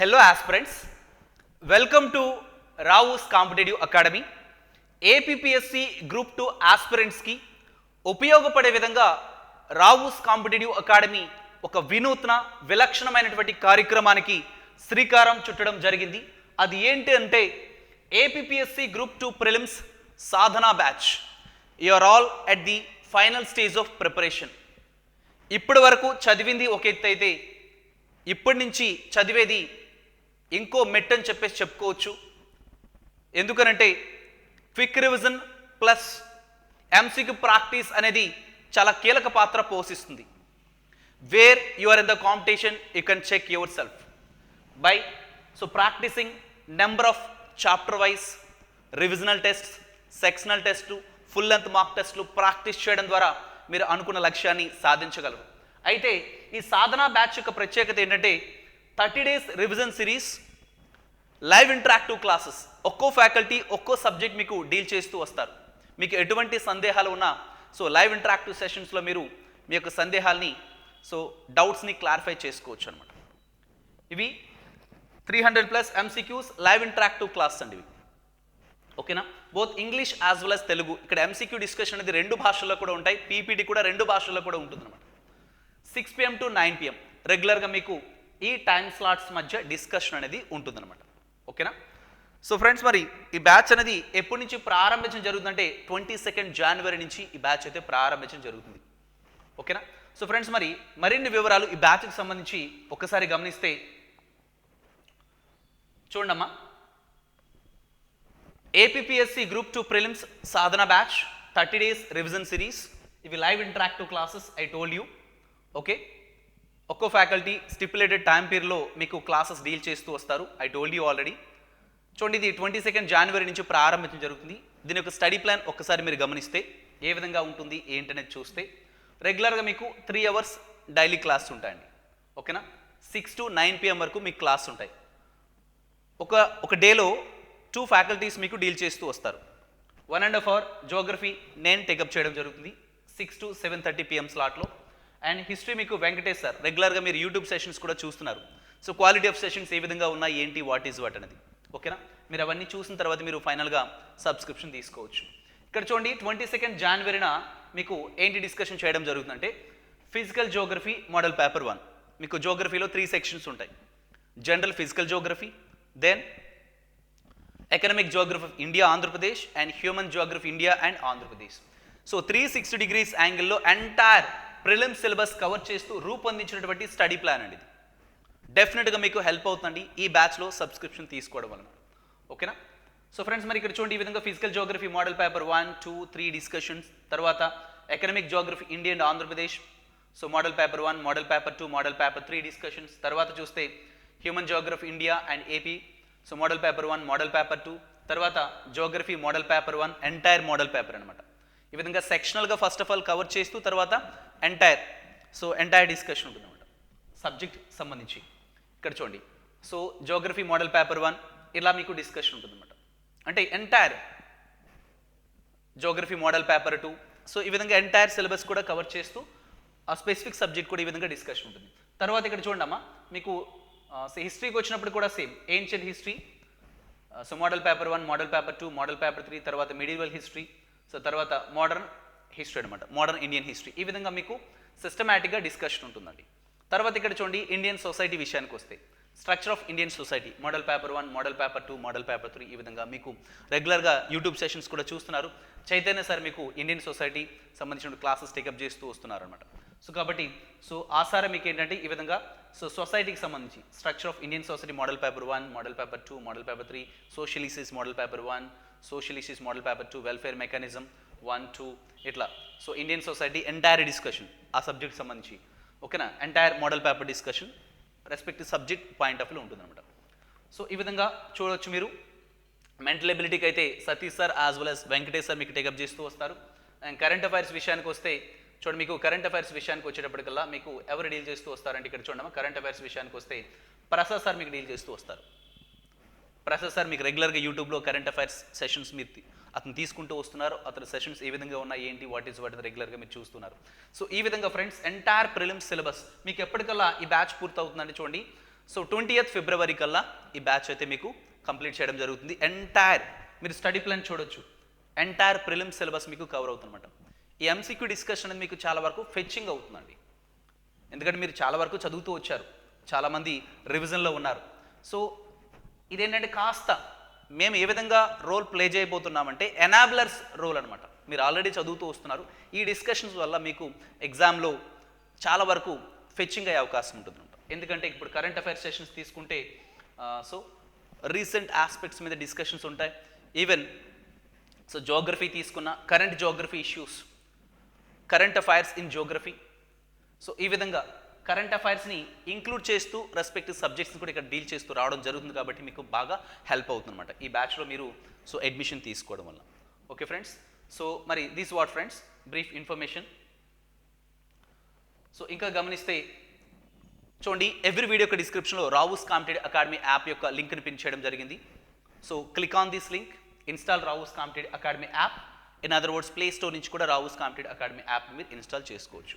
Hello aspirants, welcome to Rao's Competitive Academy. APPSC Group 2 aspirants की ఉపయోగపడే విధంగా Rao's competitive academy ఒక వినూత్న విలక్షణమైనటువంటి కార్యక్రమానికి శ్రీకారం చుట్టడం జరిగింది. అది ఏంటి అంటే ఏపీపీఎస్సీ గ్రూప్ 2 ప్రిలిమ్స్ సాధన బ్యాచ్. You are all at the final stage of preparation. ఇప్పటి వరకు చదివింది ఒక ఎత్తు అయితే ఇప్పటి నుంచి చదివేది ఇంకో మెట్ అని చెప్పుకోవచ్చు. ఎందుకనంటే quick revision plus MCQ practice అనేది చాలా కీలక పాత్ర పోషిస్తుంది. Where you are in the competition you can check yourself by practicing number of chapter wise revisional test, sectional టెస్ట్లు, ఫుల్ లెంత్ మార్క్ టెస్ట్లు ప్రాక్టీస్ చేయడం ద్వారా మీరు అనుకున్న లక్ష్యాన్ని సాధించగలరు. అయితే ఈ సాధన బ్యాచ్ యొక్క ప్రత్యేకత ఏంటంటే 30 days revision series, live interactive classes. ఒక్కో ఫ్యాకల్టీ ఒక్కో సబ్జెక్ట్ మీకు డీల్ చేస్తూ వస్తారు. మీకు ఎటువంటి సందేహాలు ఉన్నా లైవ్ ఇంటరాక్టివ్ సెషన్స్లో మీరు మీ యొక్క సందేహాల్ని డౌట్స్ని క్లారిఫై చేసుకోవచ్చు అనమాట. ఇవి 300+ MCQs లైవ్ ఇంటరాక్టివ్ క్లాస్ అండి ఇవి. ఓకేనా? Both English as well as Telugu. ఇక్కడ MCQ డిస్కషన్ అనేది 2 భాషల్లో కూడా ఉంటాయి, పీపీటీ కూడా 2 భాషల్లో కూడా ఉంటుంది అనమాట. 6 PM to 9 PM రెగ్యులర్గా మీకు ఈ టైం స్లాట్స్ మధ్య డిస్కషన్ అనేది ఉంటుందన్నమాట. ఓకేనా? ఫ్రెండ్స్, మరి ఈ బ్యాచ్ అనేది ఎప్పటి నుంచి ప్రారంభించడం జరుగుతుందంటే 22 January నుంచి ఈ బ్యాచ్ అయితే ప్రారంభించడం జరుగుతుంది. ఓకేనా? ఫ్రెండ్స్, మరి మరిన్ని వివరాలు ఈ బ్యాచ్కి సంబంధించి ఒకసారి గమనిస్తే చూడమ్మా. ఏపీపీఎస్సీ గ్రూప్ 2 ప్రిలిమ్స్ సాధన బ్యాచ్ 30 days రివిజన్ సిరీస్. ఇవి live interactive classes. I told you. Okay, ఒక్కో ఫ్యాకల్టీ స్టిపులేటెడ్ టైం పీరియడ్లో మీకు క్లాసెస్ డీల్ చేస్తూ వస్తారు. I told you already. చూడండి, ఇది 22 January నుంచి ప్రారంభించడం జరుగుతుంది. దీని యొక్క స్టడీ ప్లాన్ ఒక్కసారి మీరు గమనిస్తే ఏ విధంగా ఉంటుంది ఏంటనేది చూస్తే రెగ్యులర్గా మీకు 3 hours డైలీ క్లాస్ ఉంటాయండి. ఓకేనా? 6 to 9 PM వరకు మీకు క్లాస్ ఉంటాయి. ఒక డేలో 2 ఫ్యాకల్టీస్ మీకు డీల్ చేస్తూ వస్తారు. 1.5 hour జోగ్రఫీ నేను టేకప్ చేయడం జరుగుతుంది 6 to 7:30 PM స్లాట్లో. అండ్ హిస్టరీ మీకు వెంకటేష్ సార్. రెగ్యులర్గా మీరు యూట్యూబ్ సెషన్స్ కూడా చూస్తున్నారు. క్వాలిటీ ఆఫ్ సెషన్స్ ఏ విధంగా ఉన్నాయి, ఏంటి, వాట్ ఈజ్ వాట్ అనేది. ఓకేనా? మీరు అవన్నీ చూసిన తర్వాత మీరు ఫైనల్గా సబ్స్క్రిప్షన్ తీసుకోవచ్చు. ఇక్కడ చూడండి, 22 January మీకు ఏంటి డిస్కషన్ చేయడం జరుగుతుందంటే ఫిజికల్ జోగ్రఫీ మోడల్ పేపర్ 1. మీకు జోగ్రఫీలో 3 sections ఉంటాయి. General physical geography, then economic geography of India Andhra Pradesh and human geography India and Andhra Pradesh. 360 degrees యాంగిల్లో ఎంటైర్ ప్రిలిమ్స్ సిలబస్ కవర్ చేస్తూ రూపొందించినటువంటి స్టడీ ప్లాన్ అండి ఇది. డెఫినెట్గా మీకు హెల్ప్ అవుతుందండి ఈ బ్యాచ్లో సబ్స్క్రిప్షన్ తీసుకోవడం వలన. ఓకేనా? ఫ్రెండ్స్, మరి ఇక్కడ చూడండి, ఈ విధంగా physical geography model paper 1, 2, 3 discussions. తర్వాత economic geography India and Andhra Pradesh model paper 1, model paper 2, model paper 3 discussions. తర్వాత చూస్తే human geography India and AP model paper 1, model paper 2. తర్వాత geography model paper 1 entire model paper అనమాట. ఈ విధంగా సెక్షనల్గా first of all cover చేస్తూ తర్వాత entire discussion ఉంటుంది అనమాట సబ్జెక్ట్ సంబంధించి. ఇక్కడ చూడండి, జోగ్రఫీ మోడల్ పేపర్ 1 ఇలా మీకు డిస్కషన్ ఉంటుంది అనమాట. అంటే ఎంటైర్ జోగ్రఫీ మోడల్ పేపర్ 2. ఈ విధంగా ఎంటైర్ సిలబస్ కూడా కవర్ చేస్తూ ఆ స్పెసిఫిక్ సబ్జెక్ట్ కూడా ఈ విధంగా డిస్కషన్ ఉంటుంది. తర్వాత ఇక్కడ చూడండి అమ్మా, మీకు హిస్టరీకి వచ్చినప్పుడు కూడా same ancient history. Model paper 1, model paper 2, model paper 3. తర్వాత మెడివల్ హిస్టరీ. తర్వాత మోడర్న్ హిస్టరీ అనమాట, మోడర్న్ ఇండియన్ హిస్టరీ. ఈ విధంగా మీకు సిస్టమేటిక్గా డిస్కషన్ ఉంటుందండి. తర్వాత ఇక్కడ చూడండి, ఇండియన్ సొసైటీ విషయానికి వస్తే structure of Indian society model paper 1, model paper 2, model paper 3. ఈ విధంగా మీకు రెగ్యులర్గా యూట్యూబ్ సెషన్స్ కూడా చూస్తున్నారు. చైతన్య సార్ మీకు ఇండియన్ సొసైటీ సంబంధించిన క్లాసెస్ టేకప్ చేస్తూ వస్తున్నారు అనమాట. కాబట్టి ఆసారం మీకు ఏంటంటే ఈ విధంగా సొసైటీకి సంబంధించి structure of Indian society model paper 1, model paper 2, model paper 3, social issues model paper 1, social issues model paper 2, welfare mechanism 1, 2 ఇట్లా. ఇండియన్ సొసైటీ ఎంటైర్ డిస్కషన్ ఆ సబ్జెక్ట్ సంబంధించి. ఓకేనా? Entire model paper discussion respective subject point of view ఉంటుందన్నమాట. ఈ విధంగా చూడవచ్చు మీరు. Mental ఎబిలిటీకి అయితే Satish sir as well as Venkatesh sir మీకు టేకప్ చేస్తూ వస్తారు. అండ్ కరెంట్ అఫైర్స్ విషయానికి వస్తే చూడండి, మీకు కరెంట్ అఫైర్స్ విషయానికి వచ్చేటప్పటికల్లా మీకు ఎవరు డీల్ చేస్తూ వస్తారంటే ఇక్కడ చూడమ్మా, కరెంట్ అఫైర్స్ విషయానికి వస్తే ప్రసాద్ సార్ మీకు డీల్ చేస్తూ వస్తారు. ప్రసాద్ సార్ మీకు రెగ్యులర్గా యూట్యూబ్లో కరెంట్ అఫైర్స్ సెషన్స్ మీరు అతను తీసుకుంటూ వస్తున్నారు. అతని సెషన్స్ ఏ విధంగా ఉన్నాయి, ఏంటి, వాట్ ఈస్ వాట్ రెగ్యులర్గా మీరు చూస్తున్నారు. ఈ విధంగా ఫ్రెండ్స్ ఎంటైర్ ప్రిలిమ్స్ సిలబస్ మీకు ఎప్పటికల్లా ఈ బ్యాచ్ పూర్తవుతుందండి. చూడండి, సో 20th ఫిబ్రవరి కల్లా ఈ బ్యాచ్ అయితే మీకు కంప్లీట్ చేయడం జరుగుతుంది. ఎంటైర్ మీరు స్టడీ ప్లాన్ చూడొచ్చు, ఎంటైర్ ప్రిలిమ్స్ సిలబస్ మీకు కవర్ అవుతుందన్నమాట. ఈ ఎంసీక్యూ డిస్కషన్ అనేది మీకు చాలా వరకు ఫెచ్చింగ్ అవుతుందండి, ఎందుకంటే మీరు చాలా వరకు చదువుతూ వచ్చారు, చాలామంది రివిజన్లో ఉన్నారు. సో ఇదేంటంటే కాస్త మేము ఏ విధంగా రోల్ ప్లే చేయబోతున్నామంటే ఎనాబ్లర్స్ రోల్ అనమాట. మీరు ఆల్రెడీ చదువుతూ వస్తున్నారు, ఈ డిస్కషన్స్ వల్ల మీకు ఎగ్జామ్లో చాలా వరకు ఫెచ్చింగ్ అయ్యే అవకాశం ఉంటుంది. ఎందుకంటే ఇప్పుడు కరెంట్ అఫైర్స్ సెషన్స్ తీసుకుంటే సో రీసెంట్ ఆస్పెక్ట్స్ మీద డిస్కషన్స్ ఉంటాయి. ఈవెన్ సో జోగ్రఫీ తీసుకున్న current geography issues, current affairs in geography, so ఈ విధంగా కరెంట్ అఫైర్స్ని ఇంక్లూడ్ చేస్తూ రెస్పెక్టివ్ సబ్జెక్ట్స్ని కూడా ఇక్కడ డీల్ చేస్తూ రావడం జరుగుతుంది. కాబట్టి మీకు బాగా హెల్ప్ అవుతుందన్నమాట ఈ బ్యాచ్లో మీరు సో అడ్మిషన్ తీసుకోవడం వల్ల. ఓకే ఫ్రెండ్స్, సో మరి this what friends brief information. So ఇంకా గమనిస్తే చూడండి, ఎవ్రీ వీడియో యొక్క డిస్క్రిప్షన్లో రావుస్ కాంపిటేటివ్ అకాడమీ యాప్ యొక్క లింక్ని పిన్ చేయడం జరిగింది. So click on this link, install Rao's competitive academy app. In other words play store నుంచి కూడా రావుస్ కాంపిటేటివ్ అకాడమీ యాప్ని మీరు ఇన్స్టాల్ చేసుకోవచ్చు.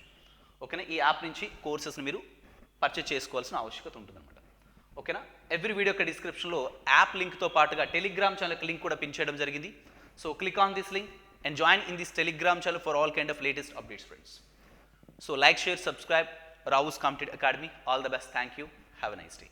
ఓకేనా, ఈ యాప్ నుంచి కోర్సెస్ని మీరు పర్చేజ్ చేసుకోవాల్సిన ఆవశ్యకత ఉంటుందన్నమాట. ఓకేనా, ఎవ్రీ వీడియో యొక్క డిస్క్రిప్షన్లో యాప్ లింక్తో పాటుగా టెలిగ్రామ్ ఛానల్ లింక్ కూడా పిన్ చేయడం జరిగింది. So click on this link and join in this Telegram channel for all kind of latus updates friends. So like, share, subscribe, Rao's Competitive Academy. All the best. Thank you. Have a nice day.